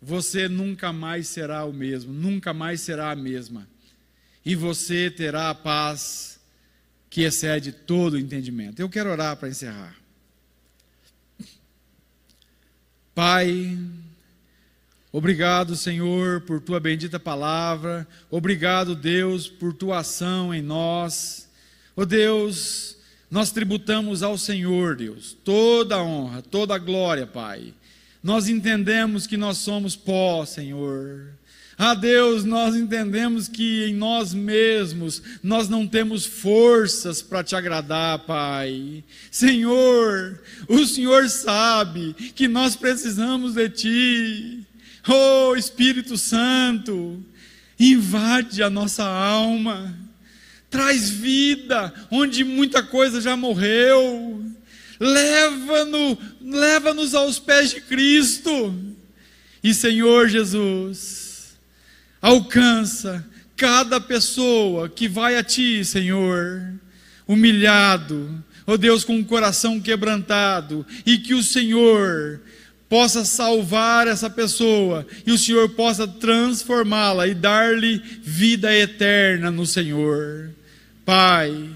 você nunca mais será o mesmo, nunca mais será a mesma, e você terá a paz que excede todo o entendimento. Eu quero orar para encerrar. Pai, obrigado, Senhor, por Tua bendita palavra, obrigado, Deus, por Tua ação em nós. Ó Deus, nós tributamos ao Senhor, Deus, toda a honra, toda a glória, Pai. Nós entendemos que nós somos pó, Senhor. Ah, Deus, nós entendemos que em nós mesmos nós não temos forças para Te agradar, Pai. Senhor, o Senhor sabe que nós precisamos de Ti. Oh, Espírito Santo, invade a nossa alma. Traz vida onde muita coisa já morreu. Leva-nos aos pés de Cristo. E, Senhor Jesus, alcança cada pessoa que vai a Ti, Senhor, humilhado, ó Deus, com o coração quebrantado, e que o Senhor possa salvar essa pessoa, e o Senhor possa transformá-la e dar-lhe vida eterna no Senhor. Pai,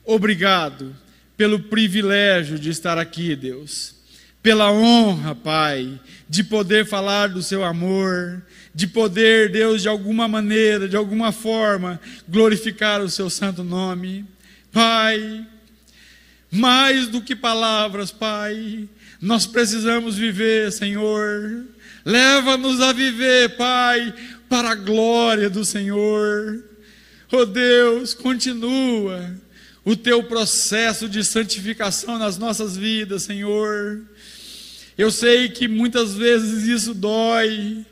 obrigado pelo privilégio de estar aqui, Deus, pela honra, Pai, de poder falar do Seu amor, de poder, Deus, de alguma maneira, de alguma forma, glorificar o Seu santo nome. Pai, mais do que palavras, Pai, nós precisamos viver, Senhor. Leva-nos a viver, Pai, para a glória do Senhor. Oh Deus, continua o Teu processo de santificação nas nossas vidas, Senhor. Eu sei que muitas vezes isso dói,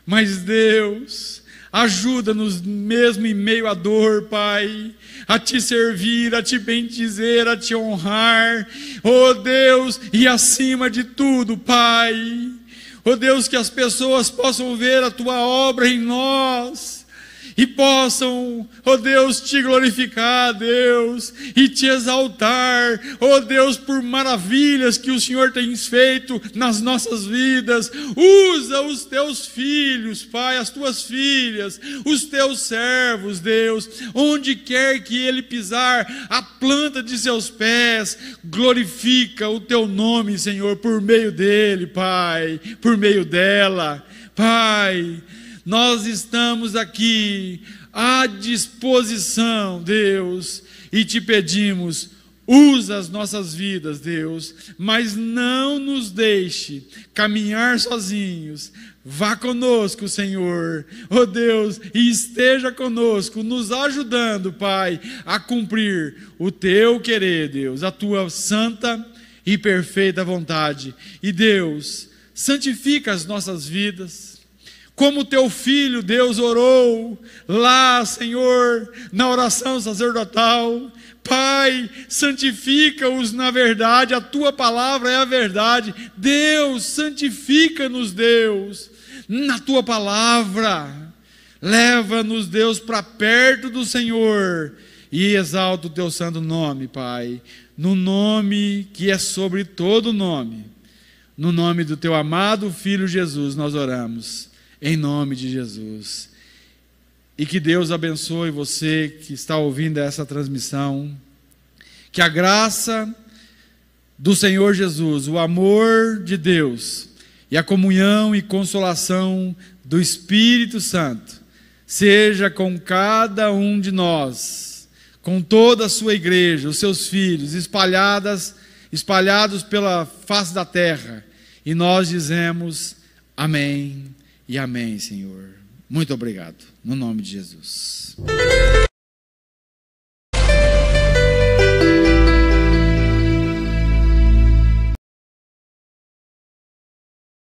mas Deus, ajuda-nos mesmo em meio à dor, Pai, a Te servir, a Te bendizer, a Te honrar, oh Deus, e acima de tudo, Pai, oh Deus, que as pessoas possam ver a Tua obra em nós, e possam, ó Deus, Te glorificar, Deus, e Te exaltar, ó Deus, por maravilhas que o Senhor tem feito nas nossas vidas. Usa os Teus filhos, Pai, as Tuas filhas, os Teus servos, Deus, onde quer que ele pisar a planta de seus pés, glorifica o Teu nome, Senhor, por meio dele, Pai, por meio dela, Pai. Nós estamos aqui à disposição, Deus, e Te pedimos, usa as nossas vidas, Deus, mas não nos deixe caminhar sozinhos. Vá conosco, Senhor, oh Deus, e esteja conosco, nos ajudando, Pai, a cumprir o Teu querer, Deus, a Tua santa e perfeita vontade. E Deus, santifica as nossas vidas, como Teu Filho, Deus, orou lá, Senhor, na oração sacerdotal. Pai, santifica-os na verdade, a Tua palavra é a verdade. Deus, santifica-nos, Deus, na Tua palavra. Leva-nos, Deus, para perto do Senhor e exalta o Teu santo nome, Pai, no nome que é sobre todo nome. No nome do Teu amado Filho Jesus nós oramos. Em nome de Jesus. E que Deus abençoe você que está ouvindo essa transmissão. Que a graça do Senhor Jesus, o amor de Deus e a comunhão e consolação do Espírito Santo seja com cada um de nós, com toda a sua igreja, os seus filhos, espalhados pela face da terra. E nós dizemos amém e amém, Senhor. Muito obrigado, no nome de Jesus.